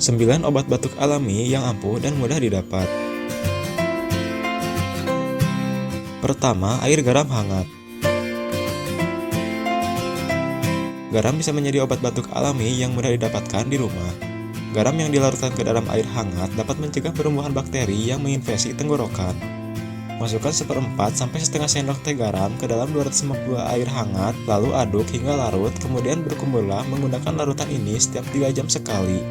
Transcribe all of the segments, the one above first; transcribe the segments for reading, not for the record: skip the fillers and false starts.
9 obat batuk alami yang ampuh dan mudah didapat. Pertama, air garam hangat. Garam bisa menjadi obat batuk alami yang mudah didapatkan di rumah. Garam yang dilarutkan ke dalam air hangat dapat mencegah pertumbuhan bakteri yang menginfeksi tenggorokan. Masukkan 1/4 sampai setengah sendok teh garam ke dalam 250 air hangat, lalu aduk hingga larut, kemudian berkumurlah menggunakan larutan ini setiap 3 jam sekali.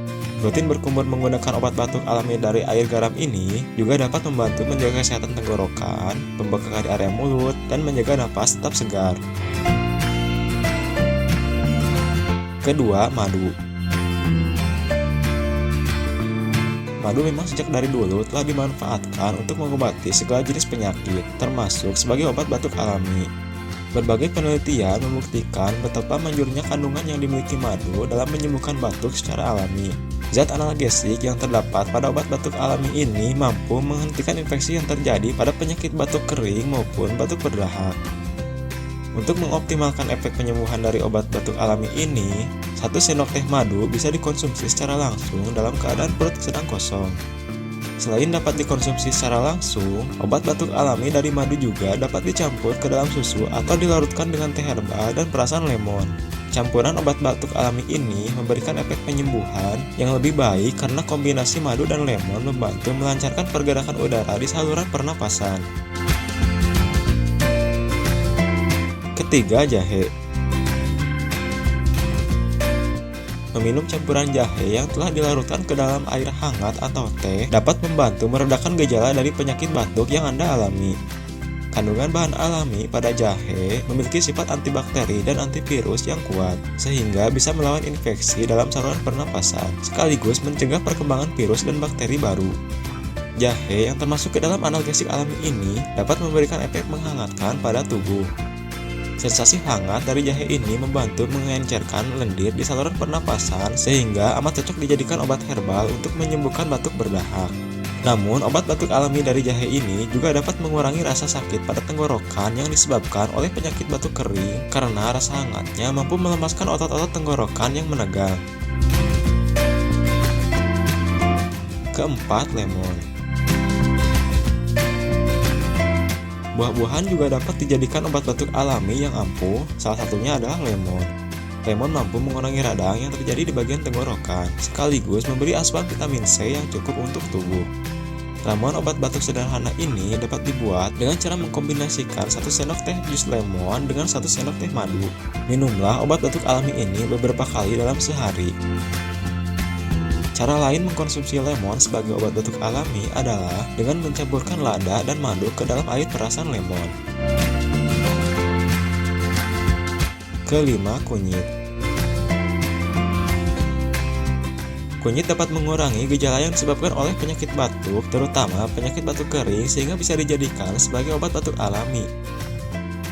Rutin berkumur menggunakan obat batuk alami dari air garam ini juga dapat membantu menjaga kesehatan tenggorokan, pembekakan di area mulut, dan menjaga napas tetap segar. Kedua, madu. Madu memang sejak dari dulu telah dimanfaatkan untuk mengobati segala jenis penyakit, termasuk sebagai obat batuk alami. Berbagai penelitian membuktikan betapa manjurnya kandungan yang dimiliki madu dalam menyembuhkan batuk secara alami. Zat analgesik yang terdapat pada obat batuk alami ini mampu menghentikan infeksi yang terjadi pada penyakit batuk kering maupun batuk berdahak. Untuk mengoptimalkan efek penyembuhan dari obat batuk alami ini, 1 sendok teh madu bisa dikonsumsi secara langsung dalam keadaan perut sedang kosong. Selain dapat dikonsumsi secara langsung, obat batuk alami dari madu juga dapat dicampur ke dalam susu atau dilarutkan dengan teh herbal dan perasan lemon. Campuran obat batuk alami ini memberikan efek penyembuhan yang lebih baik karena kombinasi madu dan lemon membantu melancarkan pergerakan udara di saluran pernapasan. Ketiga, jahe. Meminum campuran jahe yang telah dilarutkan ke dalam air hangat atau teh dapat membantu meredakan gejala dari penyakit batuk yang Anda alami. Kandungan bahan alami pada jahe memiliki sifat antibakteri dan antivirus yang kuat, sehingga bisa melawan infeksi dalam saluran pernapasan, sekaligus mencegah perkembangan virus dan bakteri baru. Jahe yang termasuk ke dalam analgesik alami ini dapat memberikan efek menghangatkan pada tubuh. Sensasi hangat dari jahe ini membantu mengencerkan lendir di saluran pernapasan sehingga amat cocok dijadikan obat herbal untuk menyembuhkan batuk berdahak. Namun, obat batuk alami dari jahe ini juga dapat mengurangi rasa sakit pada tenggorokan yang disebabkan oleh penyakit batuk kering karena rasa hangatnya mampu melemaskan otot-otot tenggorokan yang menegang. Keempat, lemon. Buah-buahan juga dapat dijadikan obat batuk alami yang ampuh, salah satunya adalah lemon. Lemon mampu mengurangi radang yang terjadi di bagian tenggorokan, sekaligus memberi asupan vitamin C yang cukup untuk tubuh. Ramuan obat batuk sederhana ini dapat dibuat dengan cara mengkombinasikan 1 sendok teh jus lemon dengan 1 sendok teh madu. Minumlah obat batuk alami ini beberapa kali dalam sehari. Cara lain mengkonsumsi lemon sebagai obat batuk alami adalah dengan mencampurkan lada dan madu ke dalam air perasan lemon. Kelima, kunyit. Kunyit dapat mengurangi gejala yang disebabkan oleh penyakit batuk, terutama penyakit batuk kering, sehingga bisa dijadikan sebagai obat batuk alami.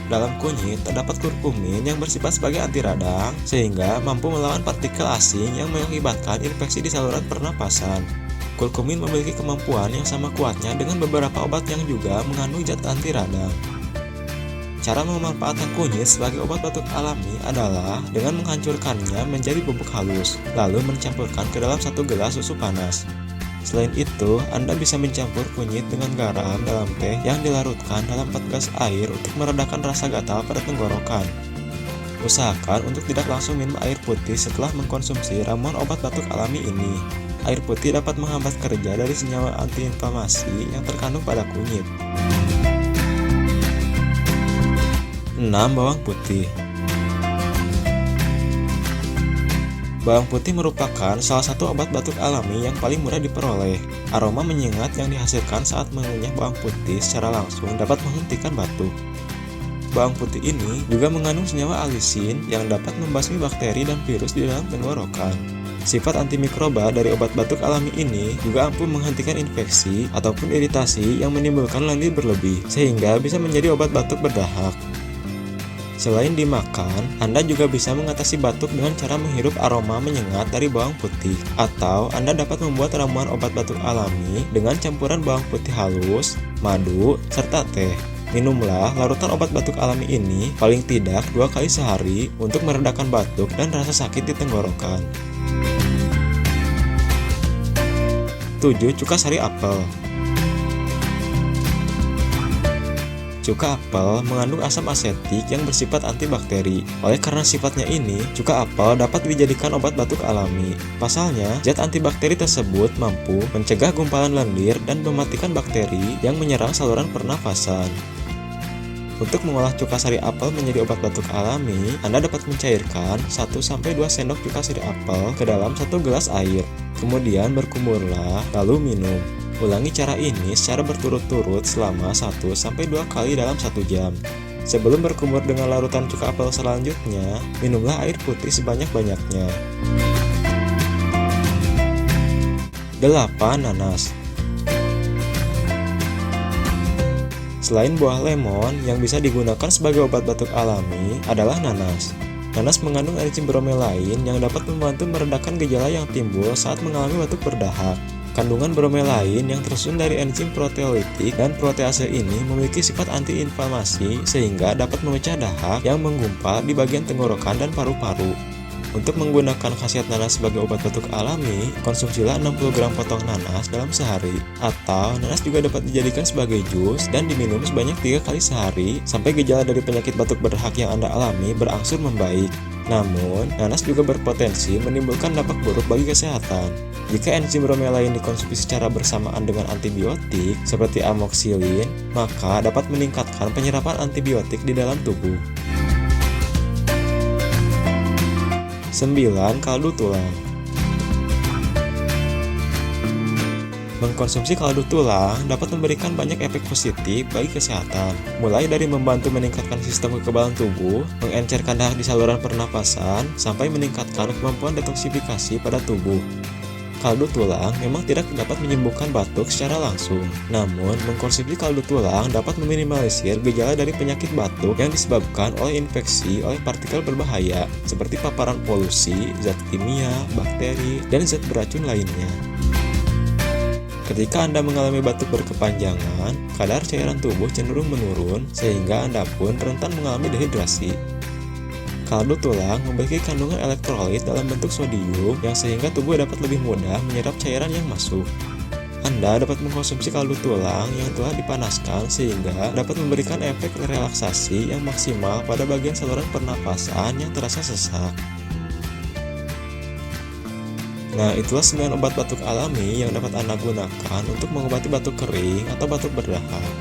Dalam kunyit terdapat kurkumin yang bersifat sebagai anti radang, sehingga mampu melawan partikel asing yang mengakibatkan infeksi di saluran pernapasan. Kurkumin memiliki kemampuan yang sama kuatnya dengan beberapa obat yang juga mengandung zat anti radang. Cara memanfaatkan kunyit sebagai obat batuk alami adalah dengan menghancurkannya menjadi bubuk halus, lalu mencampurkan ke dalam 1 gelas susu panas. Selain itu, Anda bisa mencampur kunyit dengan garam dalam teh yang dilarutkan dalam 4 gelas air untuk meredakan rasa gatal pada tenggorokan. Usahakan untuk tidak langsung minum air putih setelah mengkonsumsi ramuan obat batuk alami ini. Air putih dapat menghambat kerja dari senyawa antiinflamasi yang terkandung pada kunyit. 6. Bawang putih. Bawang putih merupakan salah satu obat batuk alami yang paling mudah diperoleh. Aroma menyengat yang dihasilkan saat mengunyah bawang putih secara langsung dapat menghentikan batuk. Bawang putih ini juga mengandung senyawa alisin yang dapat membasmi bakteri dan virus di dalam tenggorokan. Sifat antimikroba dari obat batuk alami ini juga ampuh menghentikan infeksi ataupun iritasi yang menimbulkan lendir berlebih, sehingga bisa menjadi obat batuk berdahak. Selain dimakan, Anda juga bisa mengatasi batuk dengan cara menghirup aroma menyengat dari bawang putih. Atau Anda dapat membuat ramuan obat batuk alami dengan campuran bawang putih halus, madu, serta teh. Minumlah larutan obat batuk alami ini paling tidak 2 kali sehari untuk meredakan batuk dan rasa sakit di tenggorokan. 7. Cuka sari apel. Cuka apel mengandung asam asetik yang bersifat antibakteri. Oleh karena sifatnya ini, cuka apel dapat dijadikan obat batuk alami. Pasalnya, zat antibakteri tersebut mampu mencegah gumpalan lendir dan mematikan bakteri yang menyerang saluran pernafasan. Untuk mengolah cuka sari apel menjadi obat batuk alami, Anda dapat mencairkan 1-2 sendok cuka sari apel ke dalam 1 gelas air. Kemudian berkumurlah, lalu minum. Ulangi cara ini secara berturut-turut selama 1-2 kali dalam 1 jam. Sebelum berkumur dengan larutan cuka apel selanjutnya, minumlah air putih sebanyak-banyaknya. 8. Nanas. Selain buah lemon, yang bisa digunakan sebagai obat batuk alami adalah nanas. Nanas mengandung enzim bromelain yang dapat membantu meredakan gejala yang timbul saat mengalami batuk berdahak. Kandungan bromelain yang tersusun dari enzim proteolitik dan protease ini memiliki sifat antiinflamasi sehingga dapat memecah dahak yang menggumpal di bagian tenggorokan dan paru-paru. Untuk menggunakan khasiat nanas sebagai obat batuk alami, konsumsilah 60 gram potong nanas dalam sehari. Atau nanas juga dapat dijadikan sebagai jus dan diminum sebanyak 3 kali sehari sampai gejala dari penyakit batuk berdahak yang Anda alami berangsur membaik. Namun, nanas juga berpotensi menimbulkan dampak buruk bagi kesehatan. Jika enzim bromelain dikonsumsi secara bersamaan dengan antibiotik seperti amoxicillin, maka dapat meningkatkan penyerapan antibiotik di dalam tubuh. 9. Kaldu tulang. Mengkonsumsi kaldu tulang dapat memberikan banyak efek positif bagi kesehatan, mulai dari membantu meningkatkan sistem kekebalan tubuh, mengencerkan dahak di saluran pernapasan, sampai meningkatkan kemampuan detoksifikasi pada tubuh. Kaldu tulang memang tidak dapat menyembuhkan batuk secara langsung, namun mengkonsumsi kaldu tulang dapat meminimalisir gejala dari penyakit batuk yang disebabkan oleh infeksi oleh partikel berbahaya seperti paparan polusi, zat kimia, bakteri, dan zat beracun lainnya. Ketika Anda mengalami batuk berkepanjangan, kadar cairan tubuh cenderung menurun sehingga Anda pun rentan mengalami dehidrasi. Kaldu tulang memiliki kandungan elektrolit dalam bentuk sodium yang sehingga tubuh dapat lebih mudah menyerap cairan yang masuk. Anda dapat mengkonsumsi kaldu tulang yang telah dipanaskan sehingga dapat memberikan efek relaksasi yang maksimal pada bagian saluran pernapasan yang terasa sesak. Nah, itulah 9 obat batuk alami yang dapat Anda gunakan untuk mengobati batuk kering atau batuk berdahak.